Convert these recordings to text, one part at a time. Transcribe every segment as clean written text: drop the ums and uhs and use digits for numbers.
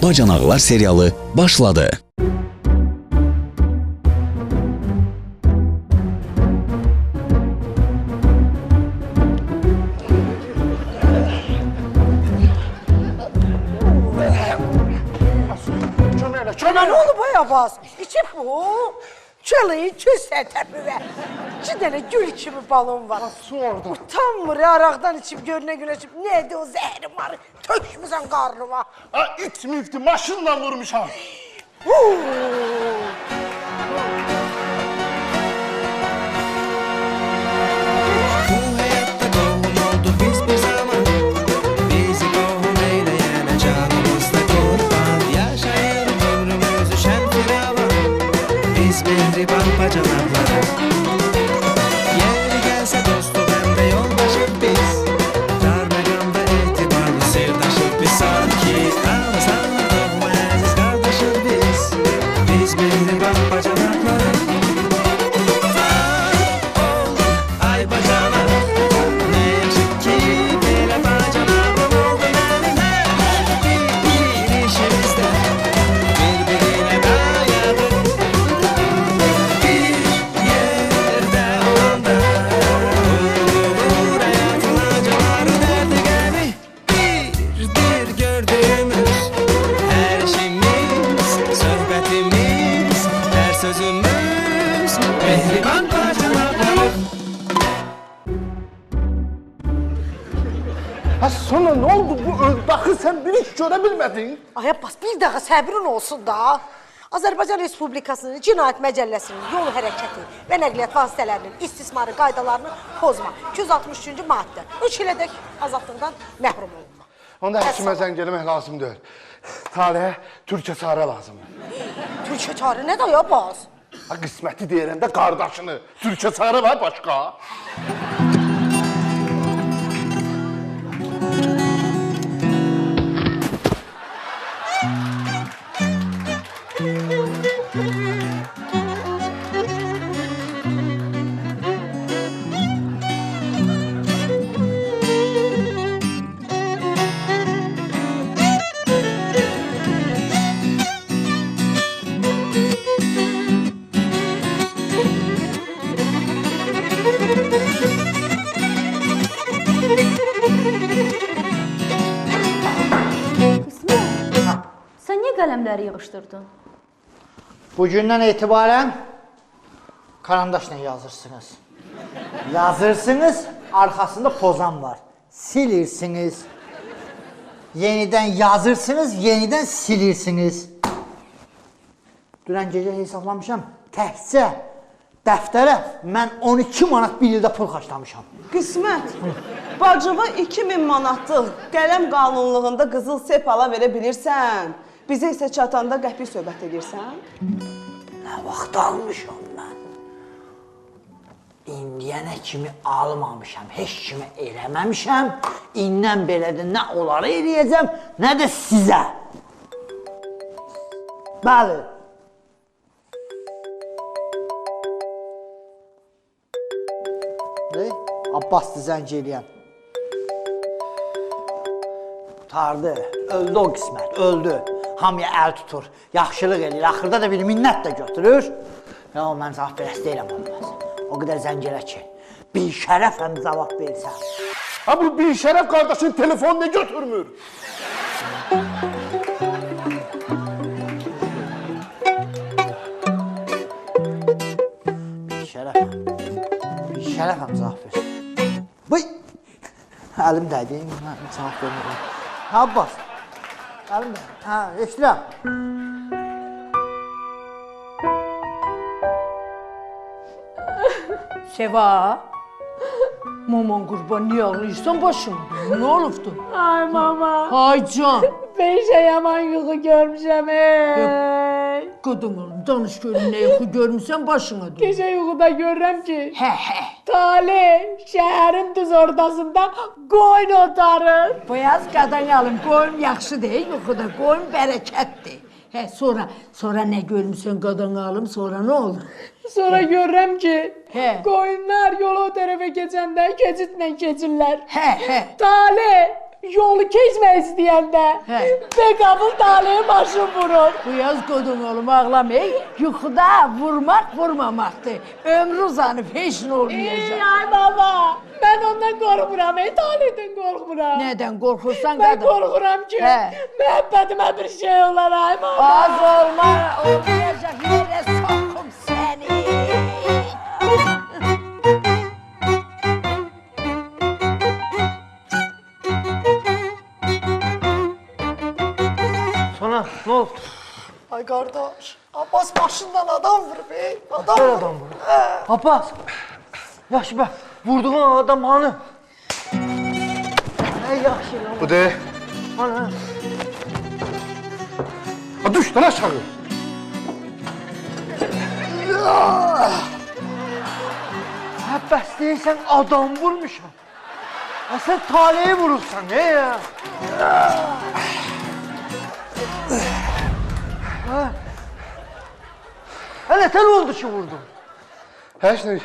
Bacanaqlar serialı başladı. Ana ne oldu bu Abbas? İçip bu. Çalıyı çözsen təpivə. 2 dənə gül kimi balon var. Su orada. Utanmır ya, araqdan içip görünə güneşip. Neydi o zəhrim var? Tökmüsən qarnıma. Ha, it müftü maşınla vurmuşam. Mehriban bacanaklara Yeri gelse dostum hem de yoldaşık biz Carmegan ve itibarlı sevdaşık biz Sanki ağızlarla doğma aziz kardeşiz biz Biz mehriban bacanaklara Ay bacanak Ne yaşık ki böyle bacanakım oldu benim Bir işimizde birbirine dayadık Sözümüz mehriban bacanaklar. Ha sonra ne oldu bu öldakı sen bir hiç görebilmedin? Ay Abbas, bir daha səbrin olsun da. Azərbaycan Respublikasının Cinayət Məcəlləsinin yol hərəkəti və nəqliyyat vasitələrinin istismarı qaydalarını pozma. 263-cü maddə. 3 ilədək azadlıqdan məhrum olma. Onda həkimə zəng eləmək lazım deyil. Talehe Türkçe çare lazım. Türkçe çarı nə də ya Abbas? Ha qisməti deyirəndə qardaşını. Türkçe çare var başqa. Sen niye kalemleri yığıştırdın? Bugündən etibarən karandaşla yazırsınız. Yazırsınız, arkasında pozan var. Silirsiniz. Yeniden yazırsınız, yeniden silirsiniz. Dünən gecə hesaplamışam, təhcə dəftərə mən 12 manat bir ildə pul xərclamışam. Qismət, bacıva 2000 manatlıq qələm qanunluğunda qızıl sepala verə bilirsən. Bizə isə çatanda qəpik söhbət edirsən. Nə vaxt almışam mən? İndiyənə kimi almamışam, heç kimi eləməmişəm. İndən belədir, nə onları eləyəcəm, nə də sizə. Bəli. Abbasdır zəng eləyən. Qutardı, öldü o qismət, öldü. Hamıya əl tutur, yaxşılıq eləyir, axırda da bir minnət də götürür. Ya o mən cavab verəs deyiləm olmaz. O qədər zəng elə ki, bir şərəflə cavab versən. Ha bu bir şeref kardeşin telefonunu götürmür. Bir şərəflə cavab versən. Bıy! Əlim dəydi, cavab verməyəm. Abbas! Əlim dəydi, hə, eşdirəm. Seva, maman qurban, niyə ağlayırsan başım? Nə olubdu? Ay mama, Ay can! ben yaman yuxu görmüşəm ey. Qadın oğlum, danış görüm, nə yuxu görmüsən başına dur. Gecə yuxuda görürəm ki, Hə. Tale şəhərin düz ortasında qoyun otarır. Boyaz qadın alım, qoyun yaxşı deyil, yuxuda qoyun bərəkətdir. Hə, sonra nə görmüsən qadın alım, sonra nə olur? Sonra görürəm ki, He. qoyunlar yol o tərəfə keçəndə keçidlə keçirlər. Hə. Tale yolu keçmək istəyəndə Bekabıl taleyə maşın vurur. Bu yaz qodum oğlum ağlamayın. Yuxuda vurmaq vurmamaqdır. Ömrü uzanıb heç nə olmayacaq. Ay baba, mən ondan qorxmuram, talihdən qorxmuram. Nədən qorxursan Mən qadın? qorxuram ki, Hə. məhəbbətimə bir şey olar ay baba. Az olmayacaq yerə soxum səni. Sonra ne oldu? Ay qardaş, Abbas maşından adam vurub, adam Her vurub. adam vurur. Abbas. Yaxşı be. Vurduğun adam hanı? Ey yaxşı lan. Bu de. Hanı? Ha, düş lan aşağı. Ha bəs deyirsən adam vurmuşam. Ha sen taleyi vurursan ne ya? Ha nətər oldu ki vurdun? Heç nə.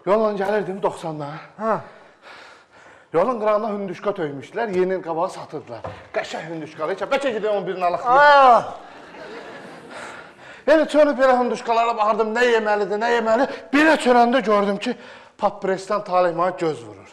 Yolla gəlirdim 90'dan. Ha. Yolun qırağına hündüşka töymüşdülər, yeni qabağı satırdılar. Qəşəng hündüşkalı, heç bəlkə gedək 11'ini alaq. Aa. Yəni çönüb belə hündüşkalara baxırdım, nə yeməlidir, nə yeməli. Belə çönəndə gördüm ki, Papresdən Talih mənə göz vurur.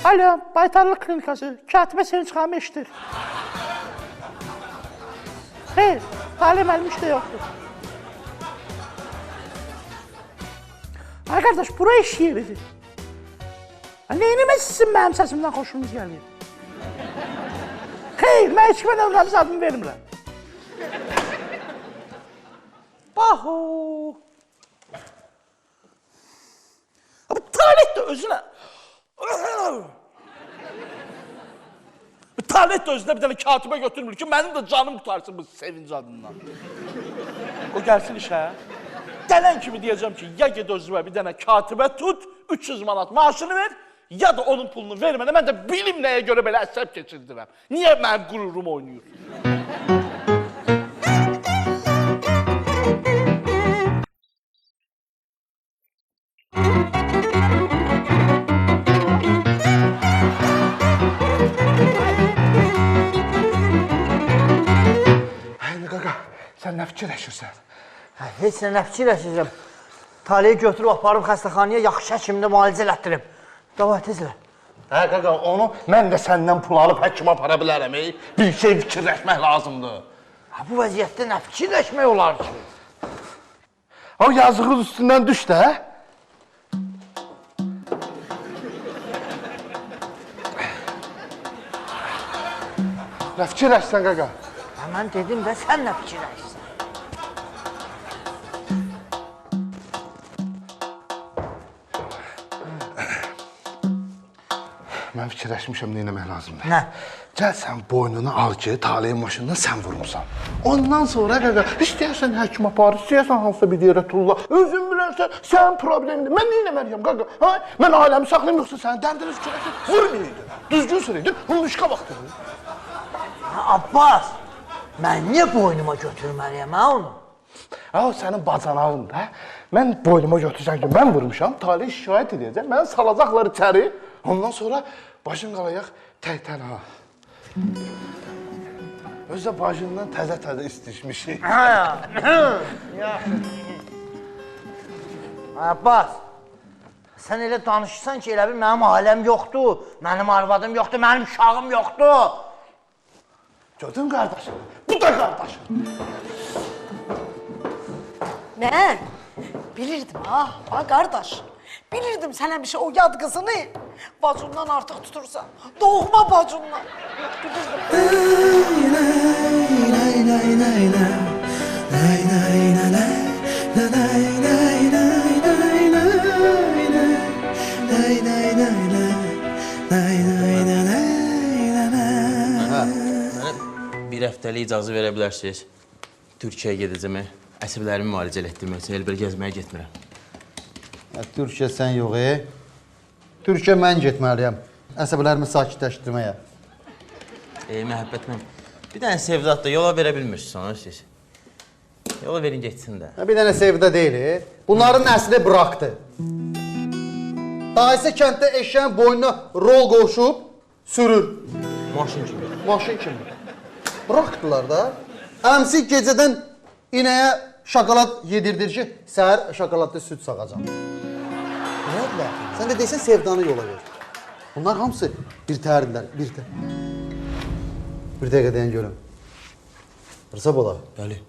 Alo, Baytarlıq Klinikası. Katibə seni çıxarma eşidir. Xeyr, Talih müəllim işdə yoxdur. Ay qardaş, bura iş yeridir. Neyinəmək sizin mənim səsimdən xoşunuz gəlir? Xeyr, mən heç kimə növləniz adını vermirəm. Bahu. Bu Talih də özünə... Talih də özünə bir dənə katibə götürmür ki, mənim də canım qutarsın bu sevinci adından. O gəlsin işə. Gələn kimi deyəcəm ki, ya ged özümə bir dənə katibə tut, 300 manat maaşını ver, ya da onun pulunu vermənə, mən də bilim nəyə görə belə əsəb keçirdirəm. Niyə mənim qururum oynayır? Sən nə fikirləşirsən? Heç nə fikirləşirəm. Taleyi götürüb aparıb xəstəxanaya yaxşı həkimdə müalicə elətdirib. Davay tez elə. Hə qaqa, onu mən də səndən pul alıb həkimə apara bilərəm. Bir şey fikirləşmək lazımdır. Ha, bu vəziyyətdə nə fikirləşmək olar ki? O yazığın üstündən düş də. Nə fikirləşsən qaqa? Mən dedim də sən nə fikirləşsən? Mən fikirləşmişəm nə etmək lazımdır. Nə? Gəl sən boynunu al ki, Taleyin maşından sən vurmusan. Ondan sonra qaqa, istəyərsən həkim apar, istəyərsən hansısa bir yerə tulla. Özün bilərsən, sən problemdir. Mən nə etməliyəm qaqa? Ha? Mən ailəmi saxlayım, yoxsa sənin dərdini fikirləşin. Vurmayaydın, düzgün sürəydin, hündüşka vaxtını. Abbas, mən niyə boynuma götürməliyəm ha onu? Ha, o sənin bacanağın da. Mən boynuma götürsən ki, mən vurmuşam, Talih şikayət edəcək, məni salacaqlar içəri. Ondan sonra başın qalayaq tək-tən ha. Özdə başından təzə-təzə istişmişik. Abbas, sən elə danışırsan ki, elə bil mənim ailəm yoxdur, mənim arvadım yoxdur, mənim uşağım yoxdur. Gördün qardaşım, bu da qardaşım. Nə? Bilirdim ha kardeş. Bilirdim sen hemşe o yad kızını bacımdan artık tutursan. Doğma bacımdan. Bilirdim. Bir həftəlik icazə verə bilərsiniz. Türkiyəyə gedəcəm. Əsəblərimi müalicə etdirmək üçün elbir gəzməyə getmirəm. Türkiyə sən yox, Türkiyə mən getməliyəm. Əsəblərimi sakitləşdirməyə. Məhəbbət mən. Bir dənə sevdat da yola verə bilmirsiniz ona siz. Yola verin geçsin də. Bir dənə sevda deyil. Bunların nəsli bıraxdı. Dayısı kənddə eşəğin boynuna rol qoşub sürür. Maşın kimi. Maşın kimi. Bıraxdılar da. Əmsi gecədən inəyə şokolad yedirdir ki, səhər şokoladlı süd sağacam. Nədirlər? Sən də deysən sevdanı yola ver. Bunlar hamısı bir tərdirlər, bir dəqiqə deyən görüm. Rıza Bola. Bəli.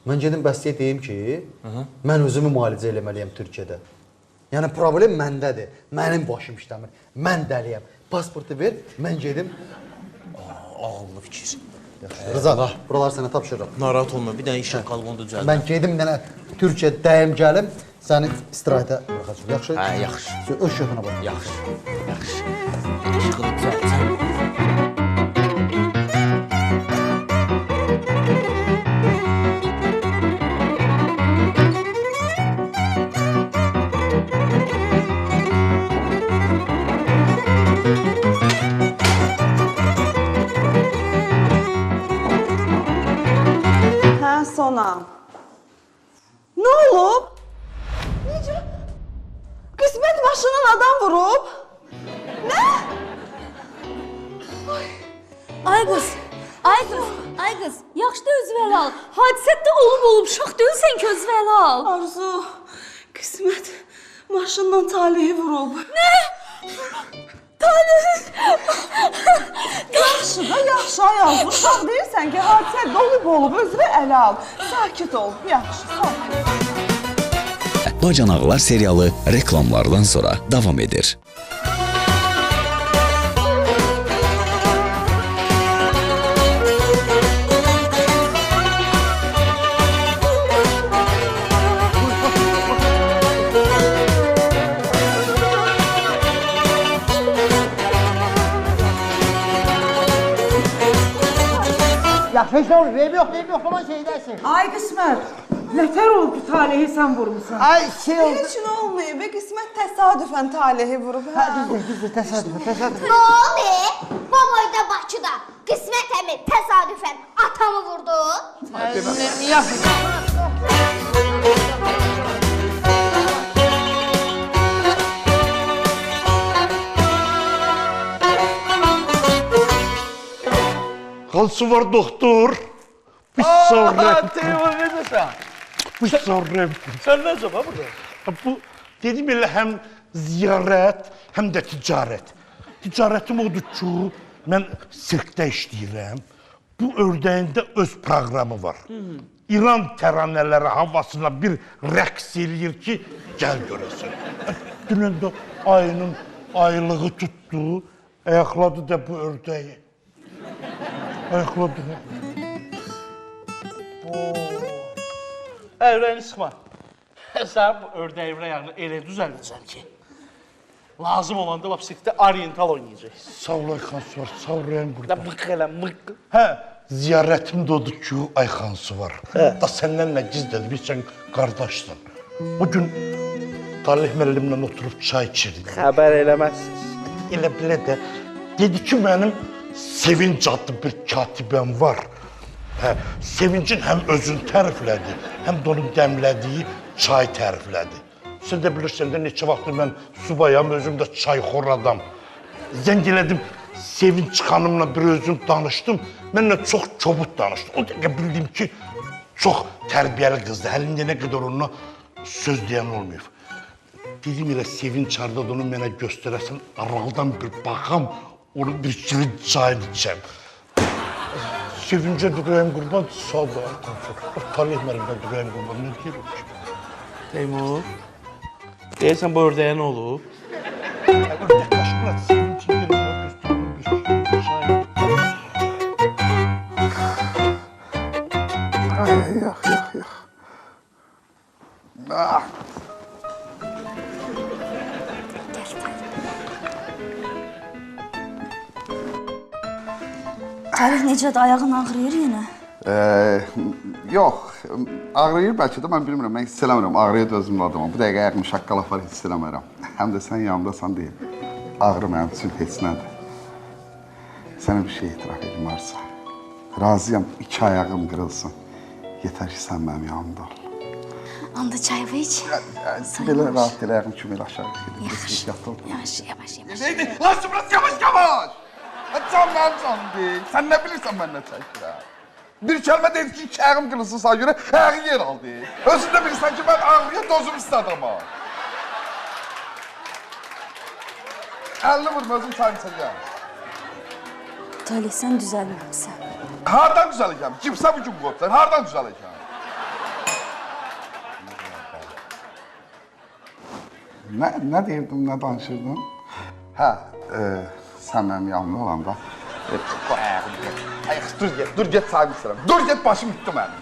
Mən gedim bəstəyə deyim ki, mən özümü müalicə eləməliyəm Türkiyədə. Yəni problem məndədir. Mənim başım işləmir. Mən dəliyəm. Pasportu ver, mən gedim. Ağıllı fikir. Rıza, buralar sənə tapşırıram. Narahat olma, bir dənə işin qalğını düzəldim. Mən gedim, dənə Türkiyə dəyim gəlim, səni istirahətə bıraxacaq. Yaxşı? Hə, yaxşı. Öz şöhrənə bax. Yaxşı, yaxşı. İşqını düzəltsən. Sona. Ne olub? Necə? Qismət maşından adam vurub? Nə? Ay qız, yaxşı da özü al. Hadisətdə olub, şax deyilsən ki, özü al. Arzu, Qismət maşından Talehi vurub. Nə? Talehi? Yaxşı da yaxşı Arzu. Uşaq deyirsən ki, hadisətdə olub, özünə ələ al. Sakit ol, yaxşı, sakit. Bacanaqlar serialı reklamlardan sonra davam edir. Yaxşı, heç nə olur, eyb yoxlaman şeydəsin. Ay Qismət, nətər olub ki, Talehi sən vurmusan? Ay, şey oldu. Heç nə olmayıb, Qismət təsadüfən Talehi vurub. Hə, düzdür, təsadüfən. Nə oldu? Babayda Bakıda Qismət əmi təsadüfən atamı vurdu. Niyə? Hansı var doktor? Bir sonra. Telefon necəsən? Bir sonra. Sən necə burada? Bu dedim elə həm ziyarət, həm də ticarət. Ticarətim odur ki, mən sirkdə işləyirəm. Bu ördəyində öz proqramı var. İran təranələri havasına bir rəqs eləyir ki, gəl görəsən. Dünən də ayının aylığı tutdu, ayaqladı da bu ördəyi. Ayaqladı. Əvrəni sıxma. Sən bu ördəyin rəyağını elə düzəldəcəm ki, lazım olanda lap sirkdə oriental oynayacaqsın. Sağ ol Ayxansı var, sağ ol rəyim burada. Mıq elə, mıq. Hə, ziyarətim də odur ki, Ayxansı var. Da səndən nə gizlədir, biz sən qardaşsın. Bugün Talih müəllimlə oturub çay içirdik. Xəbər eləməzsiniz. Elə bilə də, dedi ki, mənim Sevinc adlı bir katibəm var. Hə, Sevincin həm özünü təriflədi, həm də onun dəmlədiyi çay təriflədi. Sən də bilirsən də neçə vaxtdır mən subayam, özüm də çayxor adam. Zəng elədim, Sevinç xanımla bir özüm danışdım, mənlə çox kobud danışdı. O dəqiqə bildim ki, çox tərbiyəli qızdır, həlində nə qədər onunla söz deyən olmayıb. Dedim elə Sevinç hardadır, onu mənə göstərəsən, aralıdan bir baxam, onu bir kilit çayını içəm. Sevincə durayım qurban, sağ da Talih müəllimdən durayım qurban, nə deyirəm ki? Teymur, deyirsən bu ördəyə nə olub? Ördək qaşıqla senin üçün yerimə göstərdim bir şey. Ay, yox. Ah. Talih necədir? Ayağın ağrıyır yenə? Yox, ağrıyır bəlkə də, mən bilmirəm, mən hiss eləmirəm, ağrıya dözümlü adamam. Bu dəqiqə ayağımı şaqqalaq var, hiss eləmirəm. Həm də sən yanımdasan deyim, ağrı mənim üçün heç nədir. Sənə bir şey etiraf edim varsa, razıyam, 2 ayağım qırılsın, yetər ki, sən mənim yanımda ol. Onda çayımı iç. Belə rahat elə ayağım kimi elə aşağı gedim, Yaxşı, yatıl. yavaş. Neydi? Lan Şıbrat, yavaş! Can mənim canım deyil, sən nə bilirsən mən nə çəkirəm? Bir kəlmə deyil ki, 2 ayağım qırılsın sana görə, ayağı yer aldı. Özün də bilirsən ki, mən ağrıya dozum istədim ha. 50 vurma, özüm çayım içəcəm. Talih, sən düzəlməmsən. Hardan düzələcəm? Kimsə bu gün qoyubsan, hardan düzələcəm? Nə deyirdim, nə danışırdım? Hə, sən mənim yanımda olanda... Qoy ayağım get. Ayaq, dur get sahib istəyirəm. Dur get, başım itdi mənim.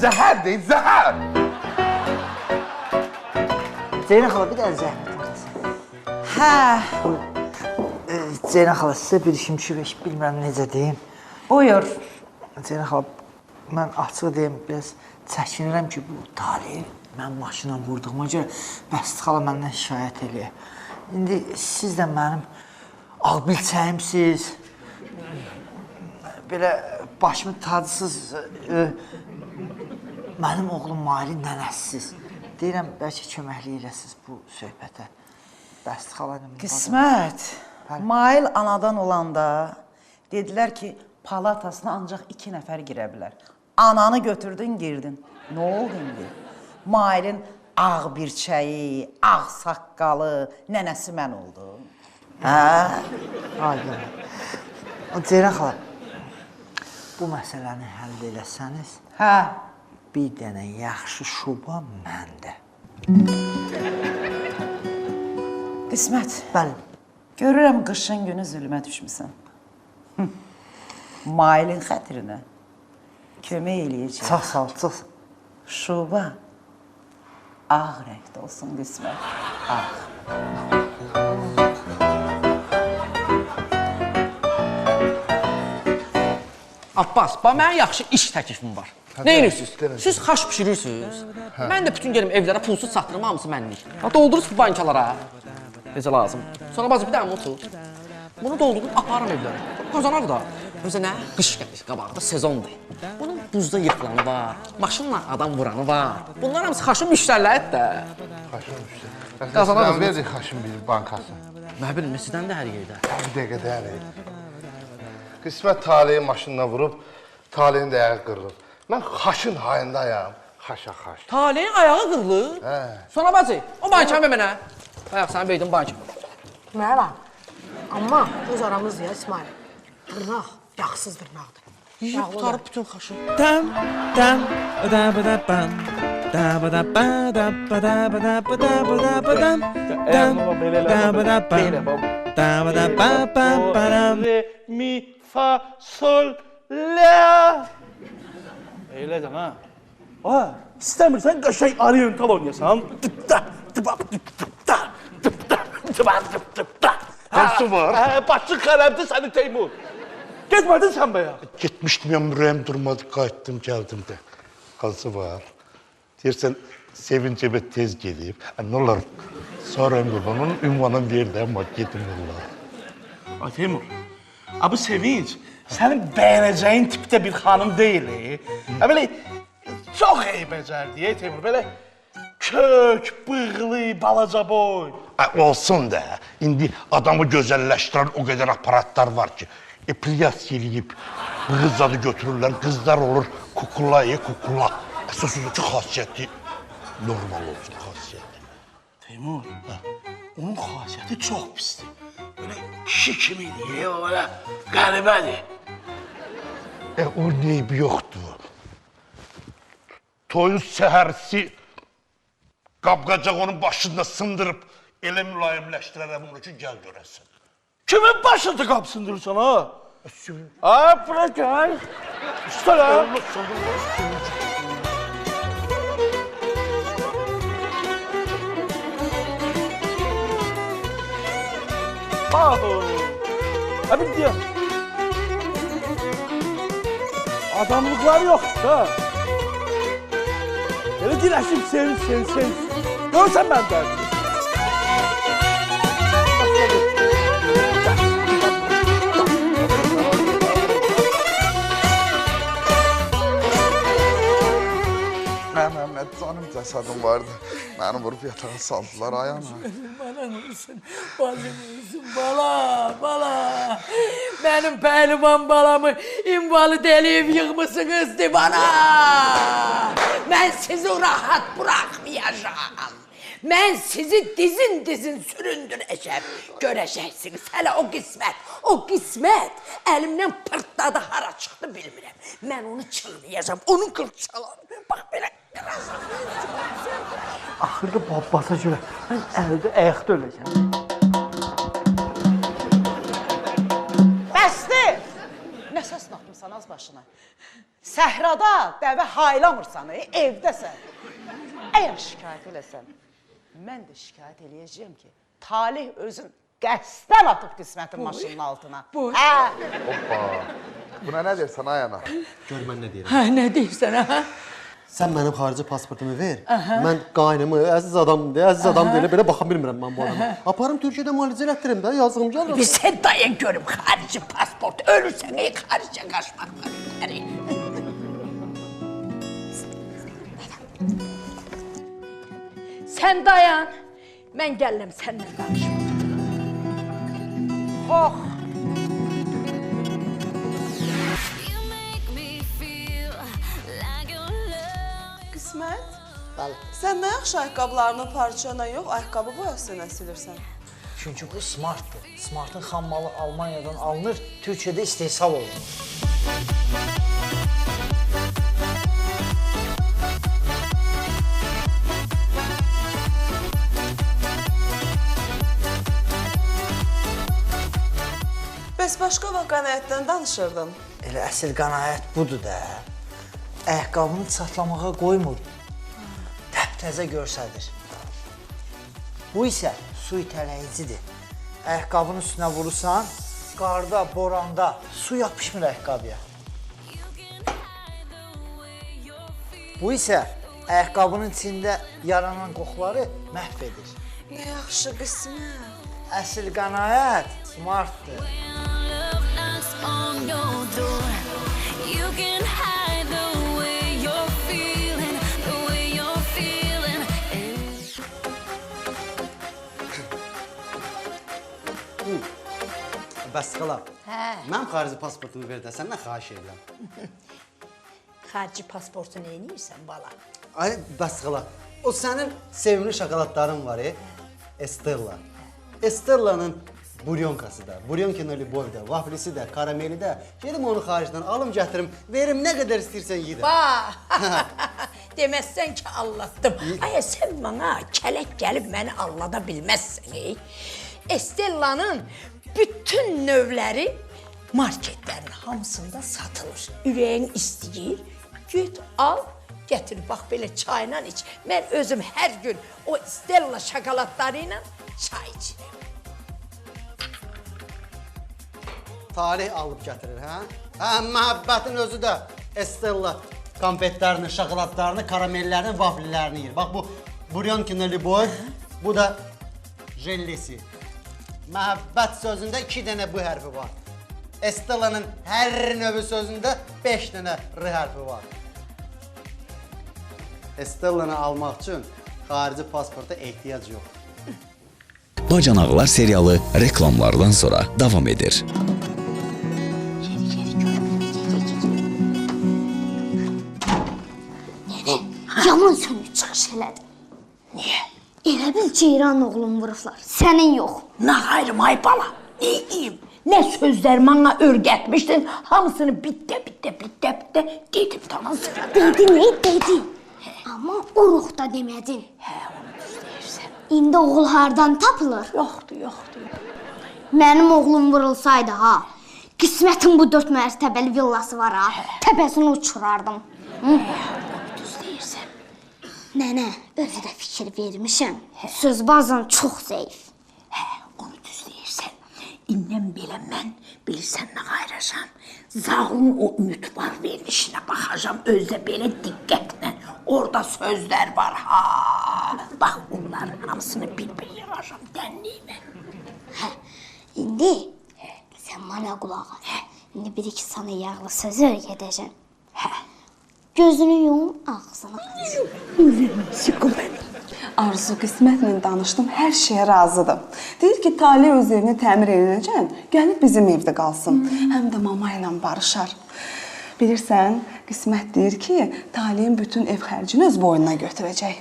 Zəhər deyil, zəhər! Zeynə xala, bir dənə zəhmət edəsən. Hə. Zeynə xala, sizə bir işim düşüb, bilmirəm necə deyim. Buyur. Zeynə xala, mən açıq deyim, biraz çəkinirəm ki, bu Talih mən maşına vurduğuma görə Bəsit xala məndən şikayət eləyir. İndi siz də mənim ağbilçəyimsiz, belə başımı tacısız, mənim oğlum Mailin nənəsiz. Deyirəm, bəlkə köməklik eləsiniz bu söhbətə. Bəsit xala ilə... Qismət, Mail anadan olanda dedilər ki, palatasına ancaq 2 nəfər girə bilər. Ananı götürdün, girdin. Nə oldu indi? Mailin ağ birçəyi, ağ saqqalı, nənəsi mən oldum. Hə? Ay, Zeynə xala, bu məsələni həll eləsəniz, bir dənə yaxşı şuba məndə. Qismət, bəli. Görürəm qışın günü zülmə düşmüsən. Mailin xətrinə kömək eləyəcək. Çox sağ ol, çox. Şuba ağ rəngdə olsun Qismət. Ağ. Abbas, mənim yaxşı iş təklifim var. Nə edirsiniz? Siz xaş pişirirsiniz. Mən də bütün gəlib evlərə pulsuz satdırım, hamısı mənlik. Doldururuz bu bankalara. Necə lazım. Sonra bacı bir dənə tut. Bunu doldurub aparım evlərə. Qazanar da. Özə nə? Qış gəlir, qabaqda sezondur. Bunun buzda yıxılanı var, maşınla adam vuranı var. Bunlar hamısı xaşın müştəriləri də. Xaşın müştəriləri. Qazanar Sən verdik xaşın bir bankası. Nə bilim, sizdən də hər yerdə. Bir dəqiqə dəyərik. Qismət Talihin maşınına vurub, Talihin də ayağı qırılıb. Mən xaşın hayındayam. Xaşa xaş. Talihin ayağı qırılır? Hə. Sonra bacı, o bankanı ver mənə. Bayaq sənə verdim bankanı. Mənə bax. Amma öz aramızdır ya İsmail. Dırnaq, yaxsız dırnaqdır. Yiyib qutarıb bütün xaşı. Dam, dam, da ba da bam. Da ba da ba da ba da ba da ba da ba da ba dam. Dam, da ba da bam. Da ba da ba ba ba dam. Re, mi, fa, sol, la. Eylədən ha. İstəmirsən qəşəng oriental oynayasan. Hansı var? Başın xərəbdir səni Teymur. Getmədin sən bəyə. Getmişdim ya, mürəyim durmadı, qayıtdım, gəldim də. Hansı var? Deyirsən, sevincəbə tez gedib. Nə olar? Sonra onun ünvanını verdi, amma gedim onlar. Ay Teymur, bu sevinç sənin bəyənəcəyin tipdə bir xanım deyil. Belə çox eybəcərdi, Teymur. Belə kök, bığlı, balaca boy. Olsun da, indi adamı gözəlləşdirən o qədər aparatlar var ki, epilyasiya eləyib, bığız zadı götürürlər, qızlar olur kukula, kukula. Əsas odur ki, xasiyyəti normal olsun, xasiyyəti. Teymur, onun xasiyyəti çox pisdir. Böyle kişi kimiydi, böyle qəribədir. O neybi yoxdur. toyun səhərisi qapqacaq onun başında sındırıb elə mülayimləşdirərəm onu ki, gəl görəsən. Kimin başında qap sındırırsan ha? Ha, bırak gel. İşte lan. Ha bir diyor. Adamlıklar yok da. Öyle dileşim sevin. Görsen ben derdim. Məhəmməd, canım cəsədim vardı. Məni vurub yatağa saldılar ayağına. Bana olsun, bacım olsun, bala. Benim pehlivan balamı invalid eləyib yığmışsınız divana. Ben sizi rahat bırakmayacağım. Ben sizi dizin süründüreceğim. Göreceksiniz hele o kısmet elimden pırtladı hara çıktı bilmirəm. Ben onu çığlayacağım, onu kırçalarım. Bak böyle kırasam. Axırda babası görə mən əldə ayaqda öləcəm. Bəsdir! Nə səsini atmısan az başına? Səhrada dəvə haylamırsan, evdəsən. Əgər şikayət eləsən, mən də şikayət eləyəcəyəm ki, Talih özün qəsdən atıb qismətin maşının altına. Hoppa! Buna nə deyirsən ayana? Gör mən nə deyirəm. Ha, nə deyirsən ha? Sən mənim xarici pasportumu ver. Mən qaynımı, əziz adam deyə belə baxa bilmirəm mən bu adama. Aparım Türkiyədə müalicə elətdirim də, yazığım gəlir. Bir sen dayan görüm xarici pasport. Ölürsən xaricə qaçmaq var. Sen dayan. Mən gəlirəm səninlə danışmaq. Xox. İsmət, Bəli. sən nə yaxşı ayaqqabılarını parçana yox, ayaqqabı boyasına silirsən? Çünki bu smartdır. Smartın xammalı Almaniyadan alınır, Türkiyədə istehsal olunur. Bəs başqa vaxt qənaətdən danışırdın? Elə əsl qənaət budur da. Ayaqqabını çatlamağa qoymur. Təptəzə görsədir. Bu isə su itələyicidir. Ayaqqabının üstünə vurursan, qarda, boranda su yapışmır ayaqqabıya. Bu isə ayaqqabının içində yaranan qoxuları məhv edir. Nə yaxşı qismət. Əsl qənaət smartdır. Bəs qala, mənim xarici pasportumu ver də, səndən xahiş edirəm. Xarici pasportu nə edirsən bala? Ay, bəs qala, o sənin sevimli şokoladların var, Estella. Estella'nın buryonkası da, buryonki noliboy da, vaflisi də, karameli də. Gedim onu xaricdən alım gətirim, verim nə qədər istəyirsən yedim. Deməzsən ki, allatdım. Ay, sən bana kələk gəlib məni allada bilməzsən. Estella'nın bütün növləri marketlərin hamısında satılır. Ürəyin istəyir, get al, gətir. Bax, belə çayla iç. Mən özüm hər gün o Estella şokoladları ilə çay içirəm. Talih alıb gətirir, hə? Hə, məhəbbətin özü də Estella konfetlərini, şokoladlarını, karamellərini, vaflilərini yiyir. Bax, bu buryonki noliboy, bu da jellisi. Məhəbbət sözündə 2 dənə bu hərfi var. Estella'nın hər növü sözündə 5 dənə r hərfi var. Estella'nı almaq üçün xarici pasporta ehtiyac yox. Bacanaqlar serialı reklamlardan sonra davam edir. Yaman sönük çıxış elədi. Niyə? Elə bil Ceyran oğlum vurublar, sənin yox. Nə xayrım ay bala, nə deyim? Nə sözlər mənə örgətmişdin, hamısını bitdə dedim tamam sıra. Dedi, nə dedi? Amma o ruhda demədin. Onu düz deyirsən. İndi oğul hardan tapılır? Yoxdur. Mənim oğlum vurulsaydı ha, qismətin bu 4 mərtəbəli villası var ha, təpəsini uçurardım. Düz deyirsən. Nənə, özü də fikir vermişəm. Söz bazan çox zəif. Onu düz deyirsən. İndən belə mən bilirsən nə qayracam. Zağın o ümid var verilişinə baxacam. Özdə belə diqqətlə. Orada sözlər var ha. Bax onların hamısını bir-bir yığacam dənliyimə. İndi sən mənə qulaq as. İndi bir-iki sana yağlı söz öyrədəcəm. Gözünü yum, ağzını aç. Sıkı məni. Arzu qismətlə danışdım, hər şeyə razıdır. Deyir ki, Talih öz evini təmir edəcək, gəlib bizim evdə qalsın. Həm də mama ilə barışar. Bilirsən, qismət deyir ki, Talihin bütün ev xərcini öz boynuna götürəcək.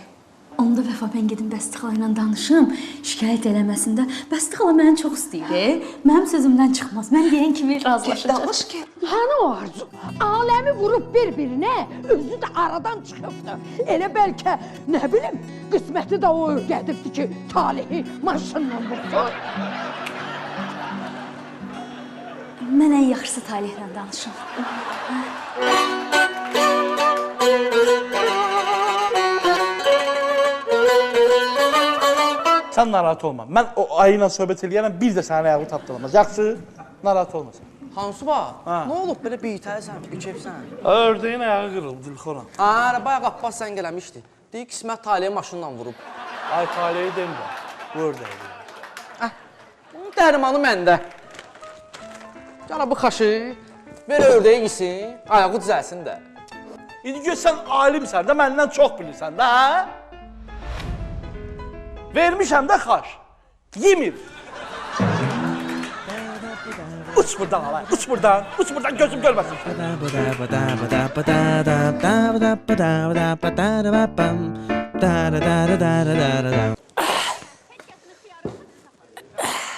Onda Vəfa, mən gedim Bəsti xala ilə danışım, şikayət eləməsində. Bəsti xala məni çox istəyir. Mənim sözümdən çıxmaz. Mən deyən kimi razılaşacaq. Danış ki. Hanı o Arzu? Aləmi vurub bir-birinə, özü də aradan çıxıbdı. Elə bəlkə, nə bilim, qisməti də o öyrədibdi ki, Talihi maşınla vursun. Mən ən yaxşısı Talihlə danışım. Sən narahat olma. Mən o ayı ilə söhbət eləyərəm, bir də sənin ayağını tapdılamaz. Yaxşı? Narahat olmasan. Hansı var? Nə olub belə bitərsən, bükəbsən? Ördəyin ayağı qırılıb, Dilxoran. Bayaq Abbas sən eləmişdi. Deyir qismət Talihi maşınla vurub. Ay Talihi demirəm, bu ördəyi deyirəm. Bunun dərmanı məndə. Cana bu xaşı, belə ördəyi yesin, ayağı düzəlsin də. İndi gör sən alimsən də, məndən çox bilirsən də, hə? Vermişəm də xaş. Yemir. Uç buradan alay, uç buradan, gözüm görməsin.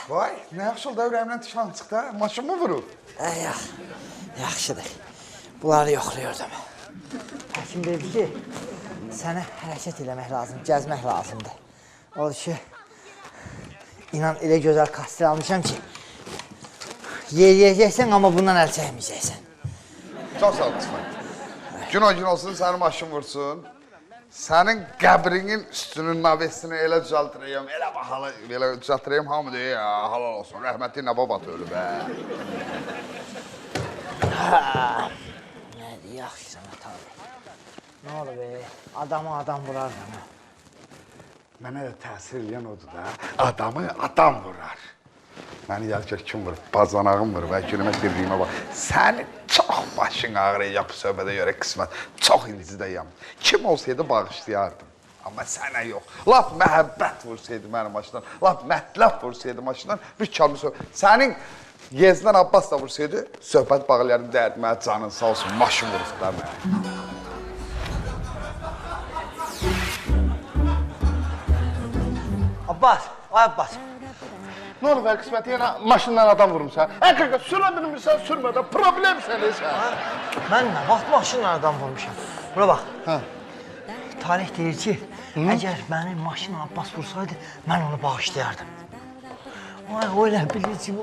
Vay, nə yaxşı oldu, ürəyimdən tışan çıxdı, maşın mı vurub? Yaxşıdır. Bunları yoxlayırdım. Həkim dedi ki, sənə hərəkət eləmək lazım, gəzmək lazımdır. Odur ki, inan elə gözəl kastir almışam ki, yeriyəcəksən, amma bundan əl çəkməyəcəksən. Çox sağ ol, qismət. Gün o gün olsun, sənin maşın vursun. Sənin qəbrinin üstünün navesini elə düzəltirəyəm, elə baxalı, elə düzəltirəyəm, hamı deyir, ya, halal olsun, rəhmətli Nəbabat ölüb, Nədir, yaxşı sənə tabi. Nə olur be, adamı adam vurar bana. Mənə də təsir eləyən odur da, adamı adam vurar. Məni yəlkər kim vurur? Bacanağım vurur və gülümə birliyimə bax. Səni çox başın ağrıyacaq bu söhbətə görə qismət. Çox incidəyəm. Kim olsaydı bağışlayardım. Amma sənə yox. Lap məhəbbət vursaydı mənim maşından, lap mətləb vursaydı maşından, bir kalmı söhbət. Sənin Yezindən Abbas da vursaydı, söhbət bağlayardım, dərdi mənə canın sağ olsun, maşın vurublar mənə. Abbas, ay Abbas. Nə olur və qisməti yenə maşından adam vurmuşsan? Qaqa, sürə bilmirsən, sürmədən, problem sənəsən. Mən nə vaxt maşınla adam vurmuşam? Bura bax. Talih deyir ki, əgər mənim maşınla Abbas vursaydı, mən onu bağışlayardım. Ay, o elə bilir ki,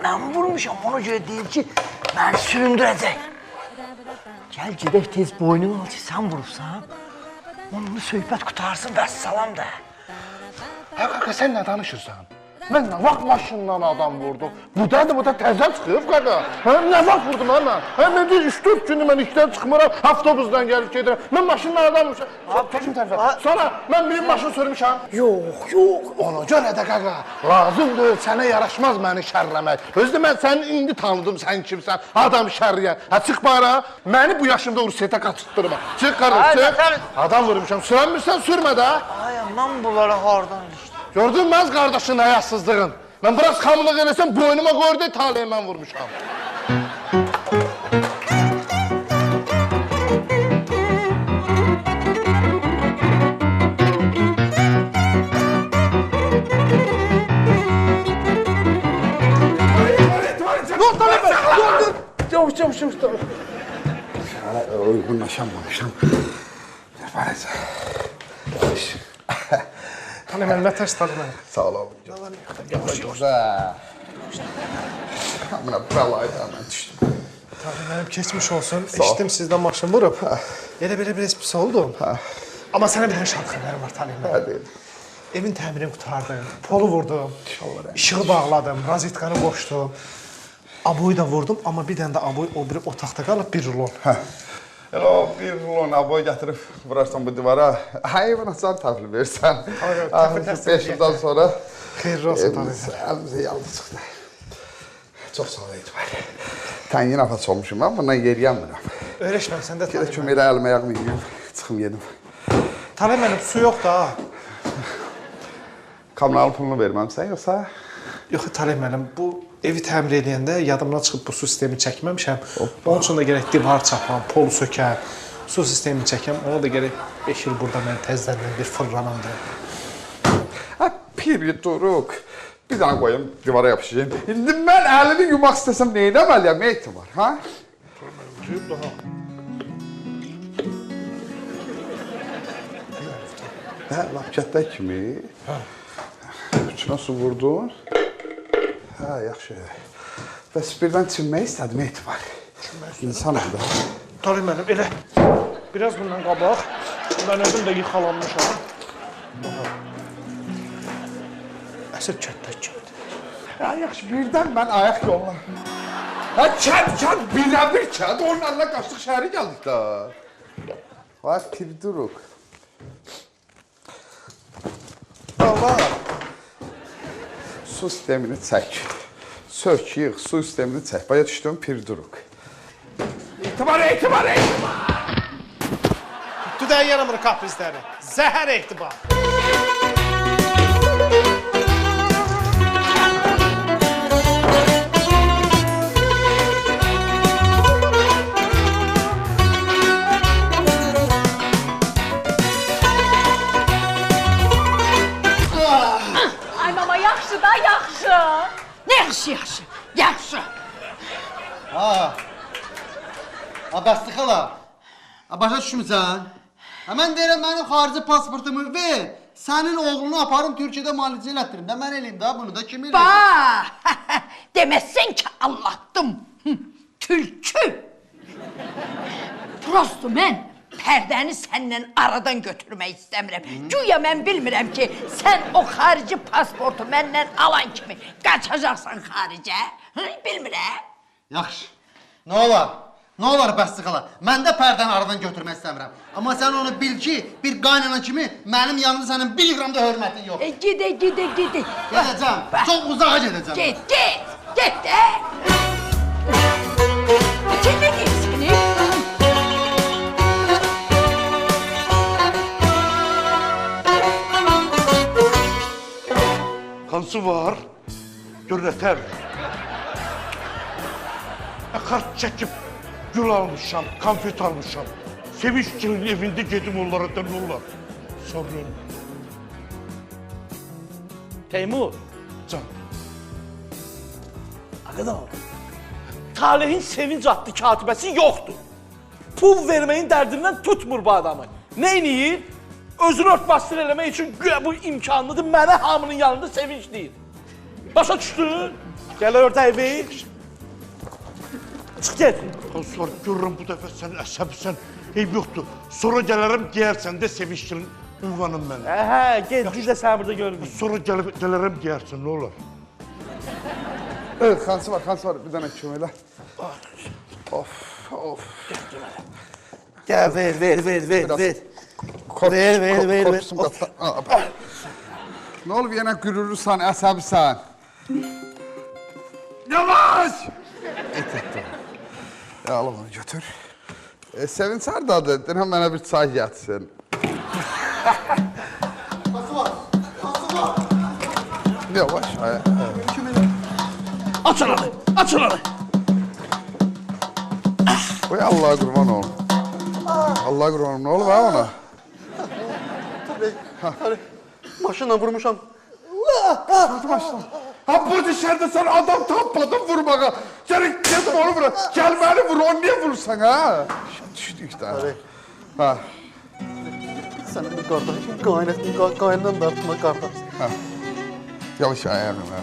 mən vurmuşam, ona görə deyir ki, məni süründürəcək. Gəl gedək tez boynunu al ki, sən vurursan, onunla söhbət qutarsın və salam da. Qaqa, sən nə danışırsan? Mən nə vaxt maşından adam vurdum? Bu da təzə çıxıb, qaqa. Nə vaxt vurdum mən? Mən deyir, 3-4 günü mən işdən çıxmıram, avtobusdan gəlib gedirəm. Mən maşından adam vurmuşam. Təkim tərəfə. Sonra mən bir maşın sürmüşəm. Yox. Ona görə də qaqa, lazımdır, sənə yaraşmaz məni şərləmək. Özdə mən səni indi tanıdım, sən kimsən, adam şərləyən. Çıx bara, məni bu yaşımda Ursetə qaçırtdırma. Çıx qardaş, çıx. Adam vurmuşam, sürənmirsən, sürmə də. Ay, mən bunlara hardan ilişdim? Gördün mü qardaşın həyasızlığın? Mən biraz xamlıq eləsəm, boynuma qoyurdu, Taliyə mən vurmuşam. Çavuş. Uyğunlaşamamışam. Fayza. Hani mən nə tərs tanı mən? Sağ ol. Güzel. Kamera buralaydı hemen düştüm. Tabii mənim keçmiş olsun. Eşitdim sizdən maşın vurub. Elə belə biraz pis oldum. Amma sənə bir dənə şad xəbərim var Talib mən. Hadi. Evin təmirini qurtardım, polu vurdum, işığı bağladım, rozetkanı qoşdum. Aboyu da vurdum, amma bir dənə də aboy o biri otaqda qalıb bir rulon. O bir rulon aboy gətirib vurarsan bu divara, hayvanatçılar təhvil verirsən. 5 yıldan sonra xeyirli olsun Talib. Əlimizə yaldı çıxdı. Çox sağ ol Etibar. Təngin afaç olmuşum ben, bundan yeriyəmirəm. Öyrəşməm, sən də Talib. Kömək elə əlimə yağımı yiyeyim, çıxım yedim. Talib mənim su yox da. Kommunal pulunu verməmsən yoxsa? Yox Talib mənim, bu evi təmir edəndə yadımdan çıxıb bu su sistemi çəkməmişəm. Onun üçün də gərək divar çapam, polu sökəm, su sistemini çəkəm. Ona da gərək 5 il burada mən təzədən bir fırlanandım. Piri duruq. Bir dənə qoyayım, divara yapışacağım. İndi mən əlimi yumaq istəsəm nə edəməliyəm, Etibar, ha? Tüyüb daha. Hə, lap kətdə kimi. Üçünə su vurdun. Hə, yaxşı. Bəs birdən çinmək istədim, Etibar. İnsanım da. Talib mənim, elə. Biraz bundan qabaq. Mən özüm də yıxalanmışam. Əsr kətdə kimdir? Hə, yaxşı, birdən mən ayaq yolla. Hə, kənd, bir kənd. Onun əllə qaçdıq, şəhəri gəldik da. Hə, pir duruq. Allah. Su sistemini çək. Sök, yığ, su sistemini çək. Baya düşdüm, pir duruq. Etibar! Tüdən yanımır kaprizləri. Zəhər etibar. Ay mama, yaxşı da, yaxşı. Nə yaxşı, yaxşı, yaxşı. Ha, Bəsti xala, başa düşmüsən? Mən deyirəm, mənim xarici pasportumu ver, sənin oğlunu aparım Türkiyədə müalicə elətdirim də, mən eləyim də, bunu da kim eləyim? Bax, deməsən ki, anlattım, tülkü. Prosto mən pərdəni səndən aradan götürmək istəmirəm. Güya mən bilmirəm ki, sən o xarici pasportu məndən alan kimi qaçacaqsan xaricə. Bilmirəm. Yaxşı, nə olar? Nə olar Bəsti xala? Mən də pərdəni aradan götürmək istəmirəm. Amma sən onu bil ki, bir qaynana kimi mənim yanımda sənin 1 qram da hörmətin yox. Gedək. Gedəcəm, çox uzağa gedəcəm. Get də. Sən nə deyirsən? Hansı var? Gör nətər. Kart çəkib gül almışam, konfet almışam. Sevinççinin evində gedim onlara da nə olar? Sonra... Teymur. Can. Ağadan. Talehin sevinç adlı katibəsi yoxdur. Pul verməyin dərdindən tutmur bu adamı. Neyniyir? Özünü örtbasdır eləmək üçün güya bu imkanlıdır, mənə hamının yanında sevinç deyir. Başa düşdün? Gəl orada evi. Çıx get. Sonra görürəm bu dəfə sən əsəbsən, eyb yoxdur. Sonra gələrəm deyərsən də sevinçlinin ünvanım mənim. Hə, get, biz də səni burada görürük. Sonra gələrəm deyərsən, nə olar? Evet, xansı var, bir dənə kömək elə. Of. Gəl, ver. Ver. Nə olub, yenə gürürürsən, əsəbsən? Yavaş! Et. Ya Allah onu götür. Sevinç hardadır? Denəm mənə bir çay gətirsin. Qası var. Yavaş. Aç alanı. Oy Allah'a qurban olun. Allah'a qurban olun. Ne olub ha ona? Maşınla vurmuşam. Maşınla. Ha bu dışarıda sen adam tapmadın vurmağa. Seni gidip onu vur. Gel beni vur, onu niye vurursan ha? Düştük daha. Ha. Sənin qardaşın qaynından dartma qardaş. Yavaş ayağım ya.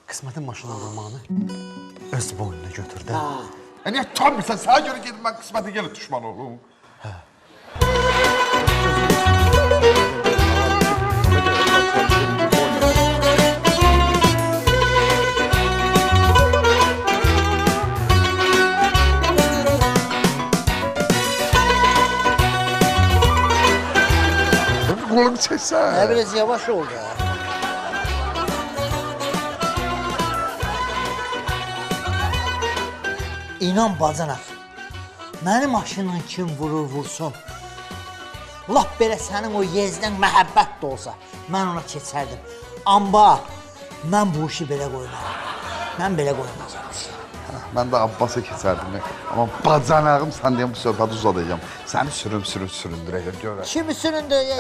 Qismətin maşına vurmağını öz boynuna götürdü. Niyə tutamırsan? Sana görə gedib mən qismətə gəlib düşman olum. Qolum çəksən. Biraz yavaş ol da. İnan bacanak, mənim maşınla kim vurur vursun. Lap belə sənin o yezdən məhəbbət də olsa, mən ona keçərdim. Amma mən bu işi belə qoymaram. Mən belə qoymazam. Mən də Abbasa keçərdim. Amma bacanağım sən deyəm bu söhbəti uzadacağım. Səni süründürəcəm, görək. Kimi süründürəcək?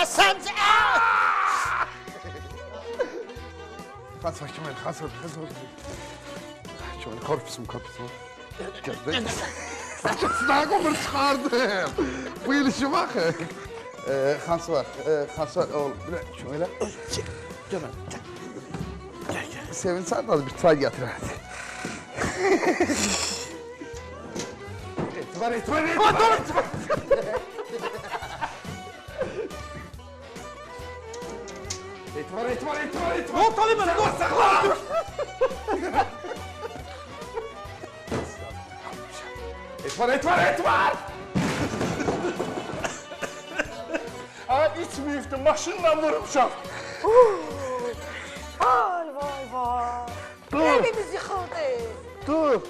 Səncə! Xans var, kim var? Xans var. Kim var? Korpusun. Gördün. Saçısından qomur çıxardım. Bu ilişi baxın. Xans var. Kim elə? Gel. Sevinsən də bir çay gətir hadi. Etibar. Etibar. Ne oldu bana? Dur saklan. Etibar. Ha içmeyiftim, maşınla vurmuşam. Vay. Evimiz yıkıldı. Dur.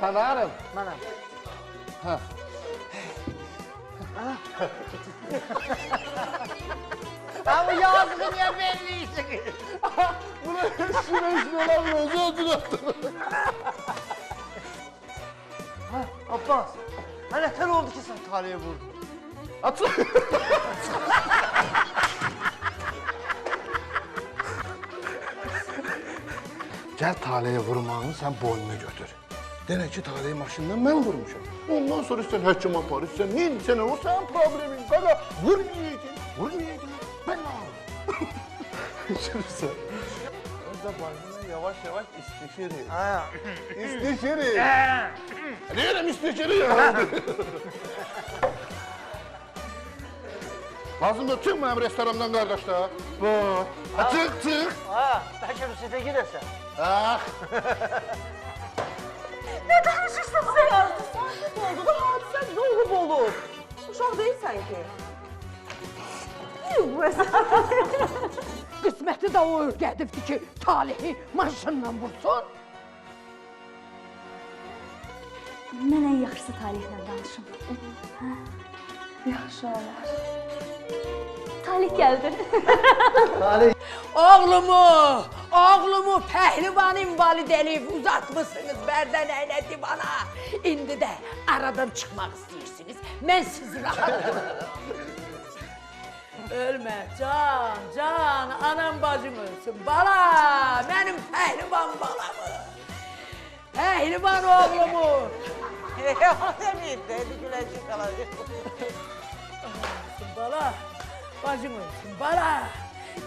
Tanarım. Mənəm. Ama yazığı niye belliysin? Bunu eşine olamıyor. Özür Abbas, nətər oldu ki sən Taliyə vurdun? Atla. Gəl Taliyə vurmağını sən boynuna götür. Denə ki, Taliyə maşından mən vurmuşam. Ondan sonra sən həkim apar, sən neydi sənə o sənin problemin. Qaqa, vurmayaydın. Ben ne yapayım? Şurası. Orada başına yavaş istişiriz. İstişiriz. Ne yerim istişiri ya? Lazımdır çık mənim restorandan qardaşlar. Çık. Bəlkə rüsətə gedəsən. Ne danışırsan sen? Sakit oldu da hadisə nə olub? Uşaq deyilsən ki. Qisməti də o öyrədibdi ki, Talihi maşınla vursun. Mən ən yaxşısı Talihlə danışım. Yaxşı olar. Talih gəldi. Oğlumu pəhlivan invalid eləyib uzatmışsınız bərdənəylə divana. İndi də aradan çıxmaq istəyirsiniz. Mən sizi rahat ölmə, can, anam bacım ölsün. Bala, mənim pəhlivan balamı. Pəhlivan oğlumu. O deməyib də, güləcək qalacaq. Bala, bacım ölsün, bala.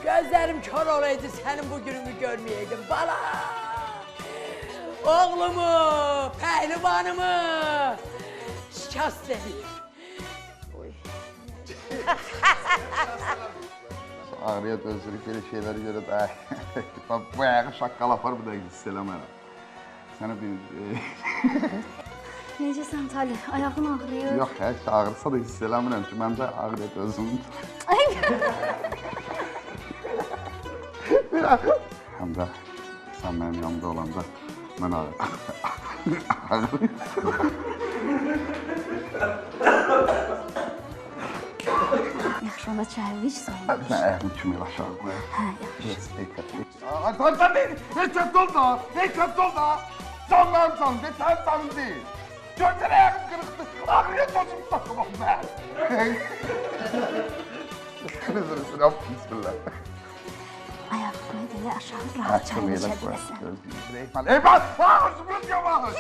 Gözlerim kör olaydı, senin bu gününü görmeyeydim, bala. Oğlumu, pəhlivanımı şikast edeyim. Ağrıya dözürük elə şeyləri görə də bu ayağı şaqqal apar, bu da hiss eləmərəm. Sənə bir... Necəsən Talih? Ayağın ağrıyır. Yox, heç ağrısa da hiss eləmirəm ki, məncə ağrıya dözüm. Həm də sən mənim yanımda olanda mən Yaxşı, ona çayı iç sonra. Mən ayağımı kimi aşağı qoyayım. Hə, yaxşı. Yes, ehtiyatlı. Ehtiyatlı ol da, ehtiyatlı ol da. Canlarım canım, sen canım değil. Gördün ayağım kırıktı, ağrıya gözüm takımam ben. Bismillah, bismillah. Ayağı qoy belə aşağı rahat çayını içə biləsən. Eyvah! Ağzımız yavaş!